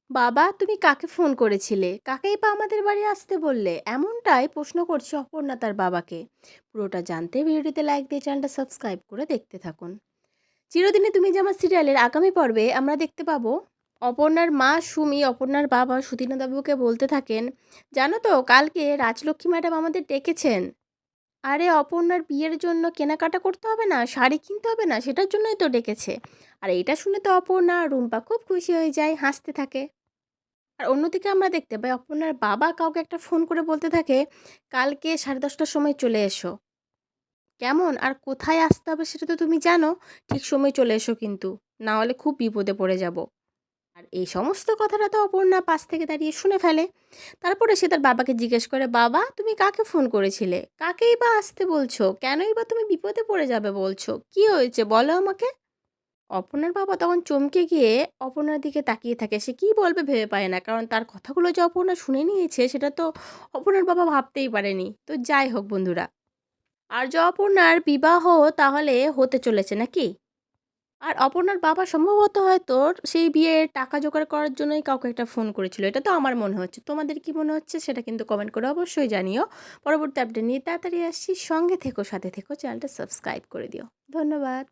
বাবা, তুমি কাকে ফোন করেছিলে? কাকেই বা আমাদের বাড়ি আসতে বললে? এমনটাই প্রশ্ন করছে অপর্ণা তার বাবাকে। পুরোটা জানতে ভিডিওটিতে লাইক দিয়ে চ্যানেলটা সাবস্ক্রাইব করে দেখতে থাকুন। চিরদিনে তুমি যে আমার সিরিয়ালের আগামী পর্বে আমরা দেখতে পাবো অপর্ণার মা সুমি অপর্ণার বাবা সুধীন্দ্রবাবুকে বলতে থাকেন, জানো তো কালকে রাজলক্ষ্মী ম্যাডাম আমাদের ডেকেছেন। আরে অপর্ণার বিয়ের জন্য কেনাকাটা করতে হবে না, শাড়ি কিনতে হবে না, সেটার জন্যই তো ডেকেছে। আর এইটা শুনে তো অপর্ণা আর রুম্পা খুব খুশি হয়ে যায়, হাসতে থাকে। আর অন্যদিকে আমরা দেখতে পাই অপর্ণার বাবা কাউকে একটা ফোন করে বলতে থাকে, কালকে 10:30টার সময় চলে এসো। কেমন আর কোথায় আসতে হবে সেটা তো তুমি জানো, ঠিক সময় চলে এসো কিন্তু, না হলে খুব বিপদে পড়ে যাব। আর এই সমস্ত কথাটা তো অপর্ণা পাশ থেকে দাঁড়িয়ে শুনে ফেলে। তারপরে সে তার বাবাকে জিজ্ঞেস করে, বাবা তুমি কাকে ফোন করেছিলে, কাকেই বা আসতে বলছো, কেনই বা তুমি বিপদে পড়ে যাবে বলছো, কি হয়েছে বলো আমাকে। অপর্ণার বাবা তখন চমকে গিয়ে অপর্ণার দিকে তাকিয়ে থাকে, সে কী বলবে ভেবে পায় না, কারণ তার কথাগুলো যে অপর্ণা শুনে নিয়েছে সেটা তো অপর্ণার বাবা ভাবতেই পারেনি। তো যাই হোক বন্ধুরা, আর যে অপর্ণার বিবাহ তাহলে হতে চলেছে নাকি। আর অপর্ণার বাবা সম্ভবত হয়তো সেই বিয়ের টাকা জোগাড় করার জন্যই কাউকে একটা ফোন করেছিল, এটা তো আমার মনে হচ্ছে। তোমাদের কি মনে হচ্ছে সেটা কিন্তু কমেন্ট করে অবশ্যই জানিও। পরবর্তী আপডেট নিয়ে তাড়াতাড়ি আসছি, সঙ্গে থেকো, সাথে থেকো, চ্যানেলটা সাবস্ক্রাইব করে দিও। ধন্যবাদ।